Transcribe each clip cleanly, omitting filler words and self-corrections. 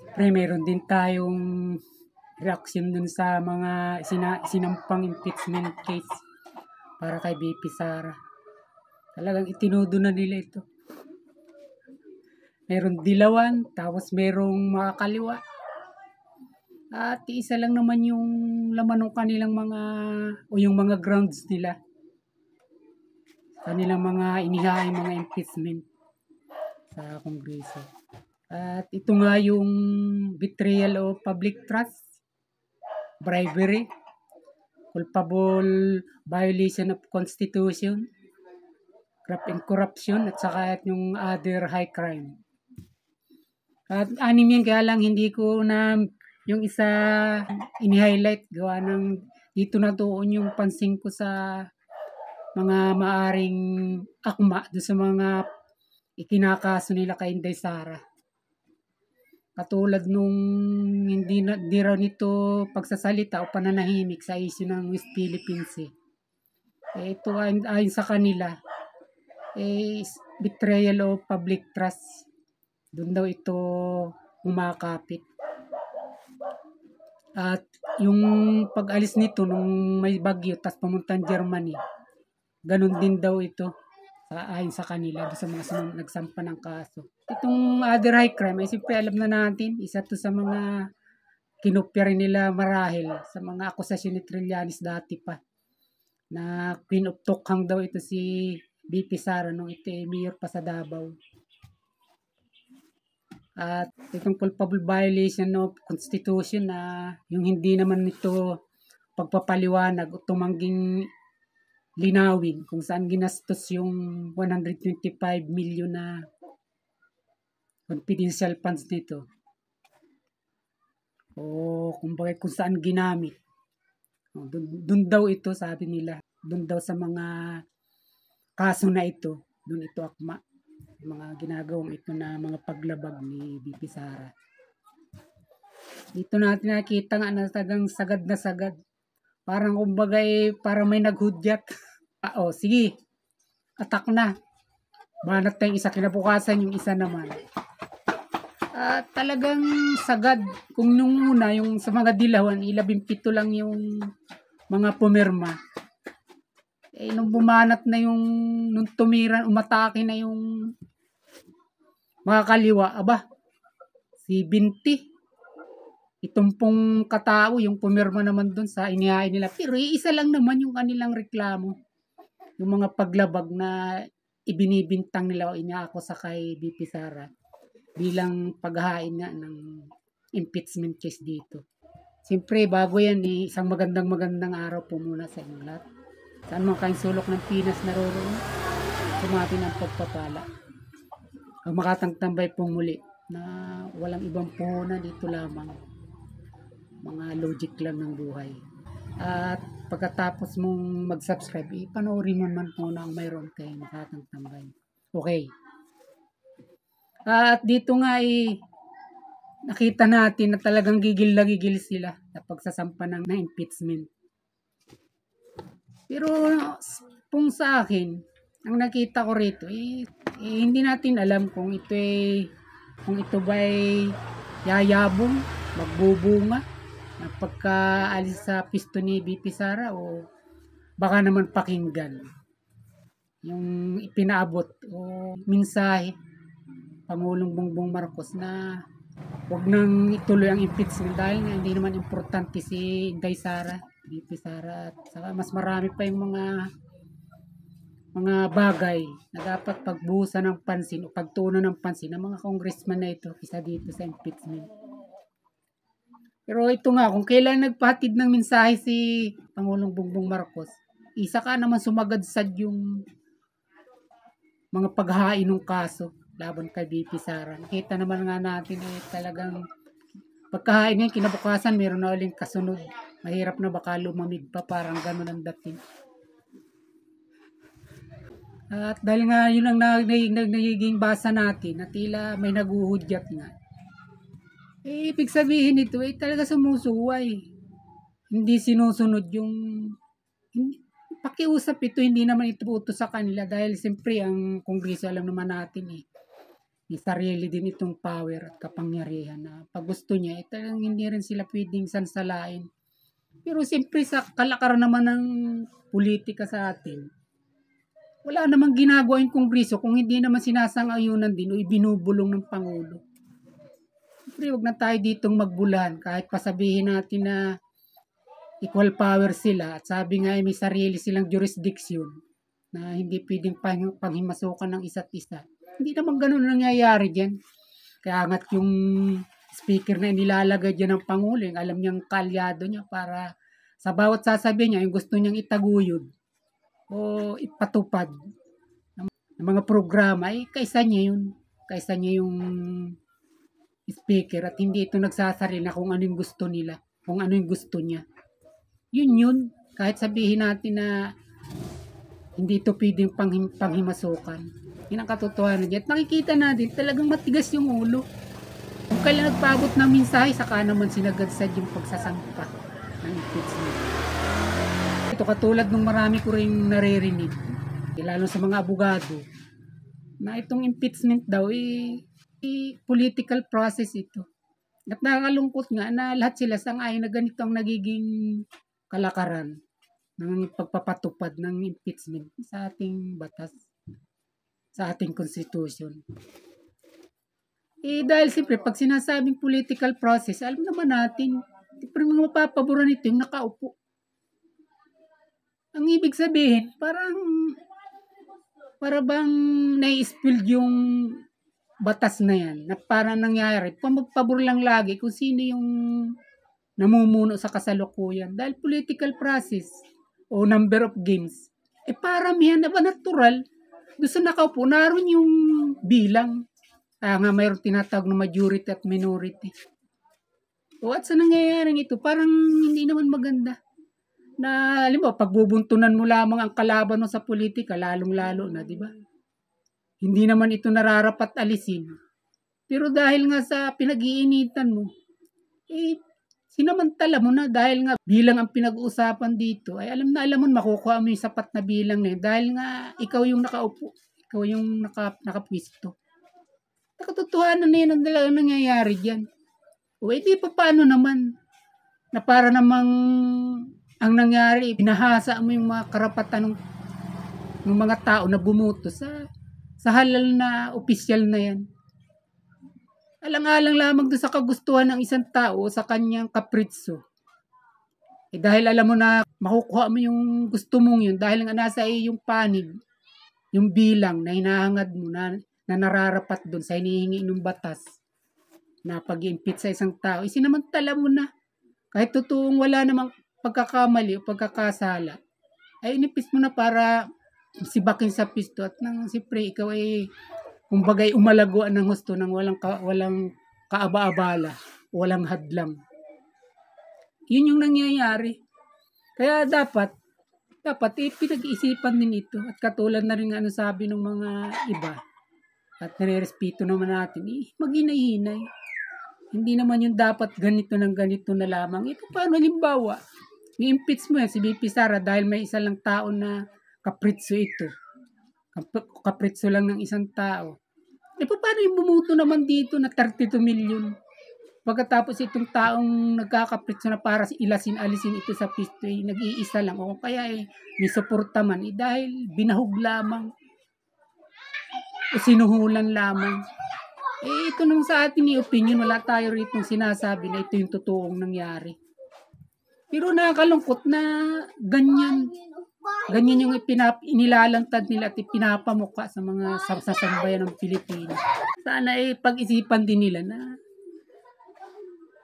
Pre, meron din tayong reaction dun sa mga sinampang impeachment case para kay BP Sara. Talagang itinudo na nila ito. Meron dilawan, tapos merong mga kaliwa. At isa lang naman yung laman ng kanilang yung mga grounds nila. Kanilang mga inihaing mga impeachment sa Kongreso. At ito nga yung betrayal of public trust, bribery, culpable violation of constitution, graft and corruption, at saka yung other high crime. At anim yan, kaya lang hindi ko na yung isa ini-highlight gawa ng dito natuon yung pansin ko sa mga maaring akma do sa mga ikinakaso nila kay Inday Sara. Katulad nung hindi raw nito pagsasalita o pananahimik sa issue ng West Philippines. Ito ayon sa kanila betrayal of public trust. Doon daw ito umakapit. At yung pag-alis nito nung may bagyo tas pamuntang Germany, ganun din daw ito ayon sa kanila sa mga nagsampa ng kaso. Itong other high crime ay siyempre alam na natin, isa to sa mga kinopya rin nila marahil sa mga akusasyon ni Trillanes dati pa na Queen of Tokhang daw ito si BP Sara nung ito mayor pa sa Davao. At itong culpable violation of constitution na yung hindi naman ito pagpapaliwanag o tumangging linawin kung saan ginastos yung 125 million na confidential funds nito. O kumbaga kung saan ginamit. Doon daw ito, sabi nila. Doon daw sa mga kaso na ito. Doon ito akma. Mga ginagawang ito na mga paglabag ni BP Sara. Dito natin nakita nga na tagang sagad na sagad. Parang kumbaga parang may naghudyat. Sige. Attack na. Banat tayong isa, kinabukasan yung isa naman. Talagang sagad. Kung nung una, yung sa mga dilawan, 17 lang yung mga pumirma. Nung bumanat na yung, nung tumiran, umatake na yung mga kaliwa, 70. Itong pong katao, yung pumirma naman dun sa inihain nila. Pero isa lang naman yung kanilang reklamo. Yung mga paglabag na ibinibintang nila o inaako sa kay BP Sara bilang paghahain nga ng impeachment case dito. Siyempre, bago yan, isang magandang araw po muna sa inyo lahat. Saan man kayong sulok ng Pinas naroroon, sumati ng pagpapala. Ang makatangtambay pong muli na walang ibang puhunan, dito lamang. Mga logic lang ng buhay. At pagkatapos mong mag-subscribe, panoorin mo man muna ang mayroon kay makatangtambay. Okay. At dito nga nakita natin na talagang gigil na gigil sila sa pagsasampa ng impeachment. Pero kung sa akin, ang nakita ko rito, hindi natin alam kung ito ba ay yayabong, magbubunga, na pagkaalis sa pisto ni BP Sara o baka naman pakinggan yung ipinaabot o mensahe Pangulong Bongbong Marcos na huwag nang ituloy ang impeachment dahil nga hindi naman importante si Inday Sara, BP Sara, at saka mas marami pa yung mga bagay na dapat pagbuhusan ng pansin o pagtuunan ng pansin ng mga congressman na ito isa dito sa impeachment. Pero ito nga, kung kailan nagpahatid ng mensahe si Pangulong Bongbong Marcos, isa ka naman sumagadsad yung mga paghahain ng kaso laban kay BP Sara. Nakita naman nga natin talagang pagkahain niya, kinabukasan meron na uling kasunod. Mahirap na baka lumamig pa, parang ganun ang dating. At dahil nga yun ang nagiging basa natin, na tila may naguhudyat nga. Ibig sabihin nito, talaga sumusuway. Hindi sinusunod yung pakiusap ito, hindi naman ito utos sa kanila dahil siyempre ang Kongreso alam naman natin may sarili din itong power at kapangyarihan na pag gusto niya, talagang hindi rin sila pwedeng sansalain. Pero siyempre sa kalakaran naman ng politika sa atin, wala namang ginagawa yung Kongreso kung hindi naman sinasang-ayunan din o ibinubulong ng Pangulo. Siyempre, wag na tayo ditong magbulan kahit pasabihin natin na equal power sila at sabi nga may sarili silang jurisdiction na hindi pwedeng panghimasukan ng isa't isa. Hindi naman ganun nangyayari dyan. Kaya nga't yung speaker na inilalagay dyan ng Pangulo, yung alam niyang kalyado niya para sa bawat sasabihin niya, yung gusto niyang itaguyod o ipatupad ng mga programa, kaysa niya yun. Kaysa niya yung speaker at hindi ito nagsasarili na kung ano yung gusto nila, kung ano yung gusto niya. Yun. Kahit sabihin natin na hindi ito pwedeng panghimasukan. Yun ang katotohanan dyan. At nakikita natin, talagang matigas yung ulo. Kung kailan nagpaabot ng mensahe, saka naman sinagadsad yung pagsasangpa ng impeachment. Ito katulad ng marami ko rin naririnig, lalo sa mga abogado, na itong impeachment daw, political process ito. At nakakalungkot nga na lahat sila sang-ayon na ganito ang nagiging kalakaran ng pagpapatupad ng impeachment sa ating batas, sa ating constitution. Dahil siyempre, pag sinasabing political process, alam naman natin, siyempre mga mapapaboran nito yung nakaupo. Ang ibig sabihin, para bang nai-spill yung batas na yan, na parang nangyayari, magpabor lang lagi kung sino yung namumuno sa kasalukuyan. Dahil political process o number of games, paramihan na ba natural, doon sa nakaupo, naroon yung bilang. Kaya nga mayroong tinatawag na majority at minority. O at sa nangyayaring ito, parang hindi naman maganda. Na, alam mo, pagbubuntunan mo lamang ang kalaban mo sa politika, lalong-lalo na, di ba? Hindi naman ito nararapat alisin. Pero dahil nga sa pinag-iinitan mo, sinamantala mo na dahil nga bilang ang pinag-uusapan dito, ay alam mo makukuha mo yung sapat na bilang na yun dahil nga ikaw yung nakaupo, ikaw yung nakapwisto. Nakatotohanan na yun ang dalagang nangyayari dyan. O di pa paano naman na para namang ang nangyari, pinahasa mo yung mga karapatan ng mga tao na bumoto sa halal na opisyal na yan. Alang-alang lamang doon sa kagustuhan ng isang tao sa kanyang kapritso. Dahil alam mo na makukuha mo yung gusto mong yun dahil nga nasa yung panig, yung bilang na hinahangad mo na nararapat doon sa hinihingi ng batas na pag-impeach sa isang tao, isinamantala mo na. Kahit totoong wala namang pagkakamali o pagkakasala, ay inipis mo na para sibakin sa pisto at nang siyempre ikaw ay kumbagay umalaguan ng husto ng walang kaaba-abala, walang hadlang. Yun yung nangyayari. Kaya dapat pinag-iisipan din ito at katulad na rin ano sabi ng mga iba at nire-respeto naman natin, maghinay-hinay. Hindi naman yung dapat ganito na lamang. Ito paano halimbawa, i-impeach mo yan si VP Sara dahil may isa lang tao na kapritso ito. Kapritso lang ng isang tao. Paano yung bumuto naman dito na 32 million? Pagkatapos itong taong nagkakapritso na para alisin ito sa pisto, nag-iisa lang. O kaya may suporta man, dahil binahog lamang. O sinuhulan lamang. Ito nung sa ating opinion, wala tayo rito sinasabi na ito yung totoong nangyari. Pero nakakalungkot na ganyan yung inilalantad nila at ipinapamukha sa mga sasambayan ng Pilipinas. Sana pag-isipan din nila na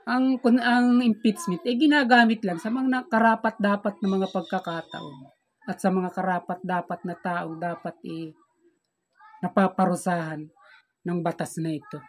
ang impeachment ginagamit lang sa mga karapat-dapat na mga pagkakataon at sa mga karapat-dapat na taong dapat napaparusahan ng batas na ito.